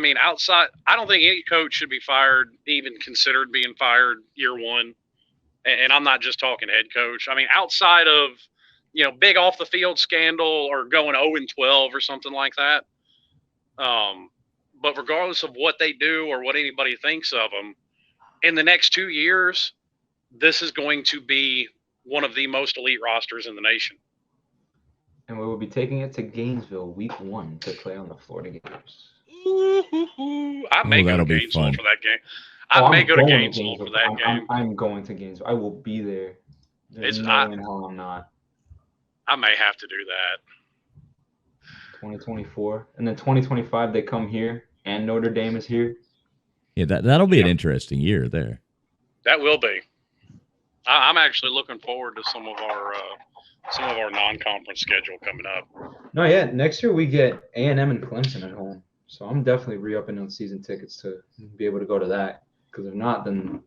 mean, outside, I don't think any coach should be fired, even considered being fired year one. And I'm not just talking head coach. I mean, outside of, big off the field scandal or going 0-12 or something like that. But regardless of what they do or what anybody thinks of them, in the next 2 years, this is going to be one of the most elite rosters in the nation. And we will be taking it to Gainesville week 1 to play on the Florida Gators. I may go to Gainesville for that game. I may go to Gainesville for that game. I'm going to Gainesville. I will be there. There's no way in hell I'm not. I may have to do that. 2024. And then 2025, they come here, and Notre Dame is here. Yeah, that'll be an interesting year there. That will be. I'm actually looking forward to some of our non-conference schedule coming up. No, yeah. Next year we get A&M and Clemson at home. So I'm definitely re-upping on season tickets to be able to go to that. Because if not, then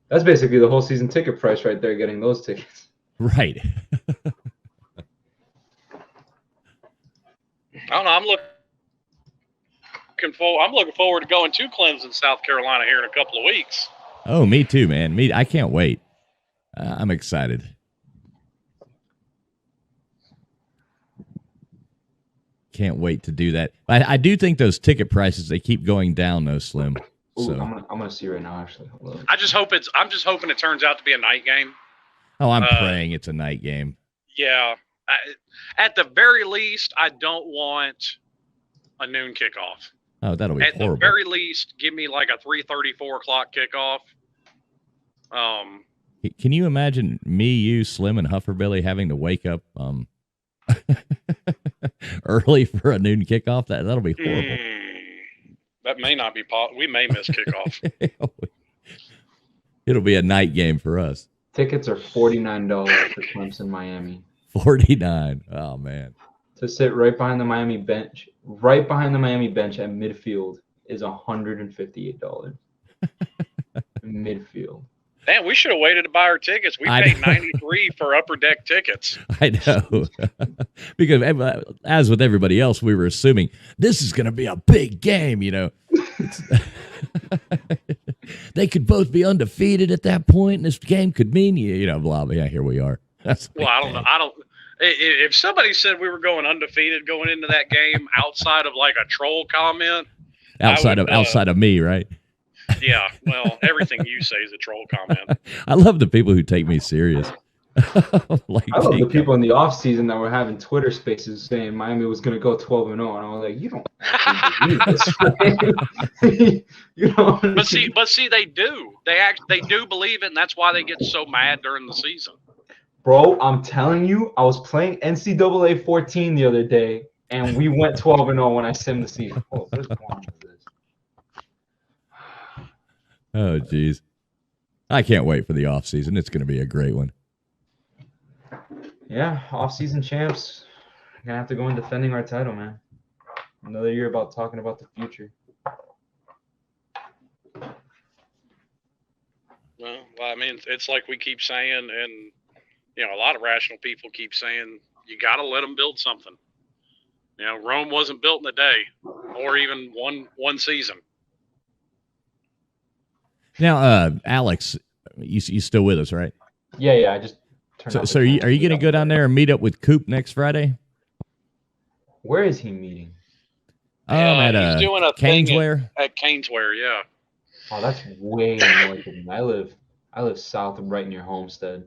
that's basically the whole season ticket price right there, getting those tickets. Right. I don't know. I'm looking forward to going to Clemson, South Carolina here in a couple of weeks. Oh, me too, man. I can't wait. I'm excited. Can't wait to do that. I do think those ticket prices, they keep going down though, Slim. So Ooh, I'm gonna see right now actually. I'm just hoping it turns out to be a night game. Oh, I'm praying it's a night game. Yeah. At the very least, I don't want a noon kickoff. Oh, that'll be horrible. At the very least, give me like a 3:30, 4 o'clock kickoff. Can you imagine me, you, Slim, and Hufferbilly having to wake up early for a noon kickoff? That'll be horrible. That may not be possible. We may miss kickoff. It'll be a night game for us. Tickets are $49 for Clemson, Miami. 49. Oh man. To sit right behind the Miami bench at midfield is $158. Midfield. Man, we should have waited to buy our tickets. We paid $93 for upper deck tickets. I know. Because as with everybody else, we were assuming this is going to be a big game, They could both be undefeated at that point, and this game could mean, blah, blah. Yeah, here we are. Well, I don't know. If somebody said we were going undefeated going into that game outside of like a troll comment. Outside of me, right? Yeah, well, everything you say is a troll comment. I love the people who take me serious. I love the people in the off season that were having Twitter spaces saying Miami was going to go 12-0, and I was like, you don't actually believe this. But see, they do. They do believe it, and that's why they get so mad during the season. Bro, I'm telling you, I was playing NCAA 14 the other day, and we went 12-0 when I simmed the season. Oh, what is going on with this? Oh, geez. I can't wait for the off season. It's going to be a great one. Yeah, off-season champs. We're going to have to go in defending our title, man. Another year about talking about the future. Well, I mean, it's like we keep saying, and a lot of rational people keep saying, you got to let them build something. Rome wasn't built in a day, or even one season. Now, Alex, you still with us, right? Yeah. I just turned. So are you going to go down there and meet up with Coop next Friday? Where is he meeting? He's doing a Canesware. thing at Canesware, yeah. Oh, that's way north of me. I live south of right near Homestead.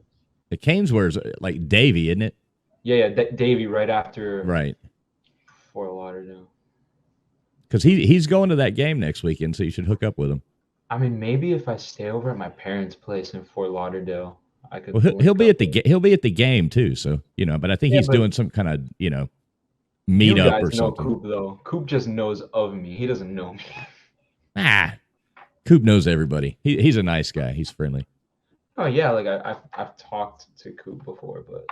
The Canesware's like Davie, isn't it? Yeah, Davie right after Fort Lauderdale. Because he's going to that game next weekend, so you should hook up with him. I mean, maybe if I stay over at my parents' place in Fort Lauderdale, I could. Well, he'll be at the game too, so But I think he's doing some kind of meet up or something. Coop though. Coop just knows of me. He doesn't know me. Coop knows everybody. He's a nice guy. He's friendly. Oh yeah, like I've talked to Coop before, but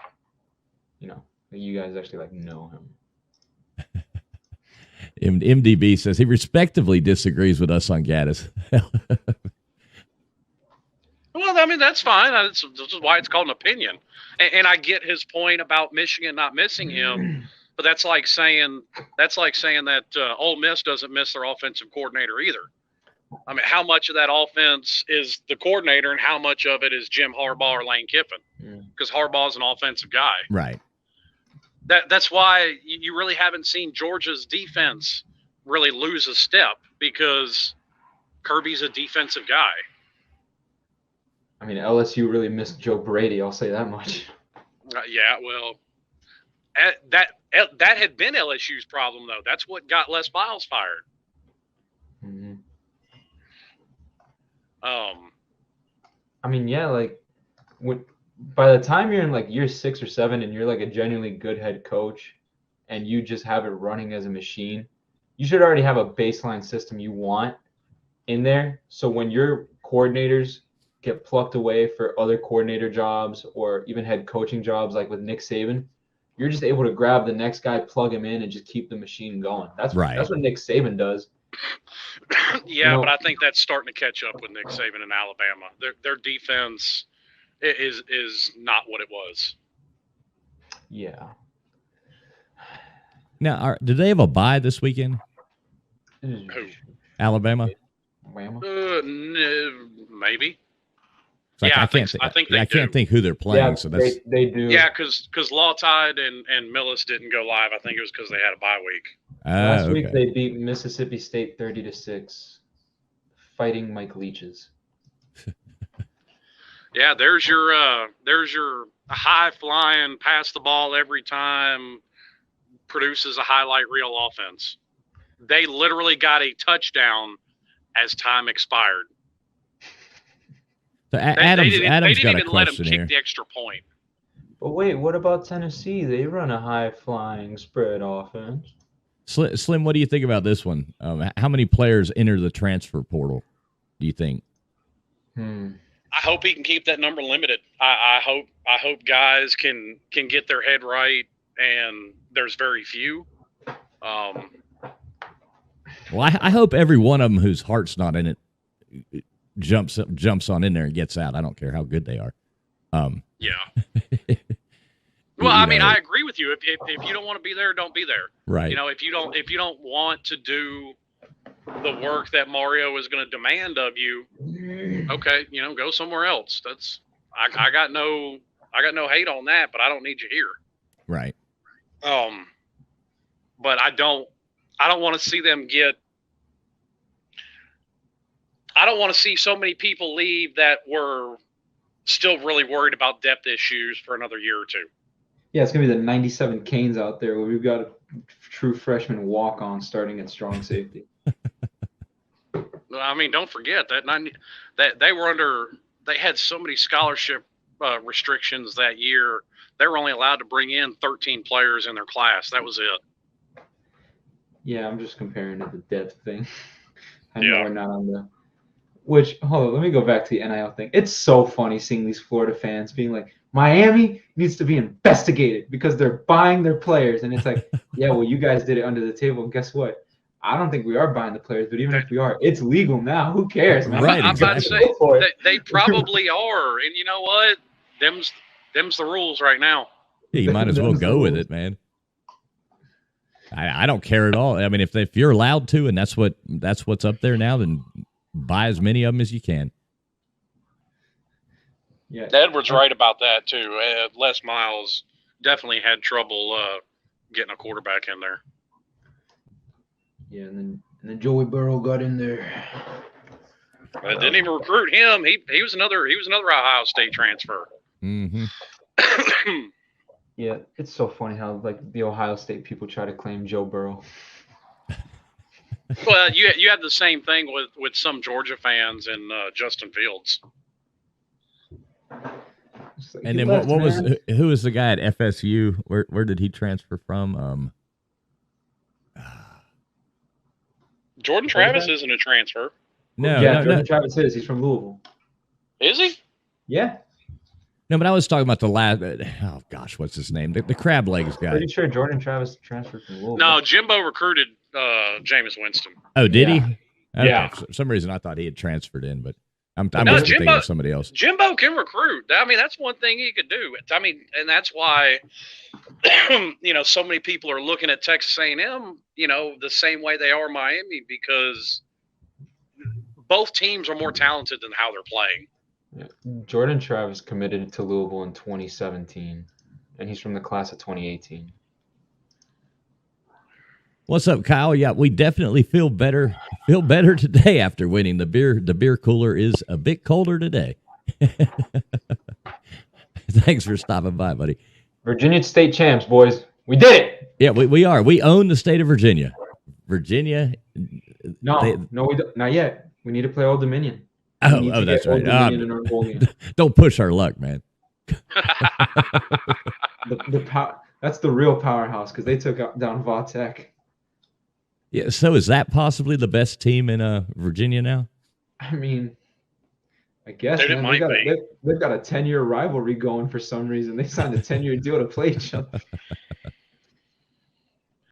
you guys actually know him. MDB says he respectively disagrees with us on Gaddis. Well, I mean, that's fine. This is why it's called an opinion. And I get his point about Michigan not missing him. But that's like saying that Ole Miss doesn't miss their offensive coordinator either. I mean, how much of that offense is the coordinator, and how much of it is Jim Harbaugh or Lane Kiffin? Because Harbaugh's an offensive guy, right? That's why you really haven't seen Georgia's defense really lose a step, because Kirby's a defensive guy. I mean, LSU really missed Joe Brady. I'll say that much. Yeah, well, that had been LSU's problem, though. That's what got Les Miles fired. Mm-hmm. I mean, yeah, like by the time you're in like year 6 or 7 and you're like a genuinely good head coach and you just have it running as a machine, you should already have a baseline system you want in there. So when your coordinators get plucked away for other coordinator jobs or even head coaching jobs, like with Nick Saban, you're just able to grab the next guy, plug him in, and just keep the machine going. That's what Nick Saban does. Yeah, but I think that's starting to catch up with Nick Saban in Alabama. Their defense is not what it was. Yeah. Now, do they have a bye this weekend? Who? Alabama? Maybe. Like, yeah, I think they I can't think who they're playing. Yeah, so that's they do. Yeah, because Lawtide and Millis didn't go live. I think it was because they had a bye week. Last week they beat Mississippi State 30-6, fighting Mike Leach's. Yeah, there's your high flying, pass the ball every time, produces a highlight reel offense. They literally got a touchdown as time expired. So Adam's got a question even let him here. kick the extra point. But wait, what about Tennessee? They run a high-flying spread offense. Slim, what do you think about this one? How many players enter the transfer portal, do you think? I hope he can keep that number limited. I hope guys can get their head right, and there's very few. Well, I hope every one of them whose heart's not in it jumps on in there and gets out. I don't care how good they are. Yeah. Well, I mean, I agree with you. If you don't want to be there, don't be there. Right. If you don't want to do the work that Mario is going to demand of you, okay, go somewhere else. I got no hate on that, but I don't need you here. Right. But I don't want to see them get. I don't want to see so many people leave that were still really worried about depth issues for another year or two. Yeah, it's gonna be the 97 Canes out there where we've got a true freshman walk-on starting at strong safety. I mean, don't forget that they had so many scholarship restrictions that year. They were only allowed to bring in 13 players in their class. That was it. Yeah, I'm just comparing to the depth thing. I Yeah. know we're not on the. Which, hold on, let me go back to the NIL thing. It's so funny seeing these Florida fans being like, Miami needs to be investigated because they're buying their players. And it's like, yeah, well, you guys did it under the table. And guess what? I don't think we are buying the players, but even if we are, it's legal now. Who cares, man? Right, I'm about to say they probably are. And you know what? Them's the rules right now. Yeah, you might as well go with it, man. I don't care at all. I mean, if you're allowed to, and that's what's up there now, then buy as many of them as you can. Yeah, Edwards right about that too. Les Miles definitely had trouble getting a quarterback in there. Yeah, and then Joey Burrow got in there. Didn't even recruit him. He was another Ohio State transfer. Mm-hmm. Yeah, it's so funny how like the Ohio State people try to claim Joe Burrow. Well, you had the same thing with some Georgia fans and Justin Fields. Like, And then who was the guy at FSU? Where did he transfer from? Jordan Travis isn't a transfer. No, Jordan Travis is. He's from Louisville. Is he? Yeah. No, but I was talking about the last. Oh gosh, what's his name? The crab legs guy. Pretty sure Jordan Travis transferred from Louisville. No, Jimbo recruited Jameis Winston. Oh, did he? Okay. Yeah. For some reason, I thought he had transferred in, but I'm No, thinking of somebody else. Jimbo can recruit. I mean, that's one thing he could do. I mean, and that's why so many people are looking at Texas A&M, the same way they are Miami, because both teams are more talented than how they're playing. Yeah. Jordan Travis committed to Louisville in 2017, and he's from the class of 2018. What's up, Kyle? Yeah, we definitely feel better today after winning. The beer cooler is a bit colder today. Thanks for stopping by, buddy. Virginia State champs, boys. We did it. Yeah, we are. We own the state of Virginia. Virginia. No, we don't, not yet. We need to play Old Dominion. Oh, that's right. In our goal game. Don't push our luck, man. That's the real powerhouse because they took down Vautech. Yeah. So is that possibly the best team in Virginia now? I mean, I guess Dude, they've got a 10-year rivalry going for some reason. They signed a 10-year deal to play each other.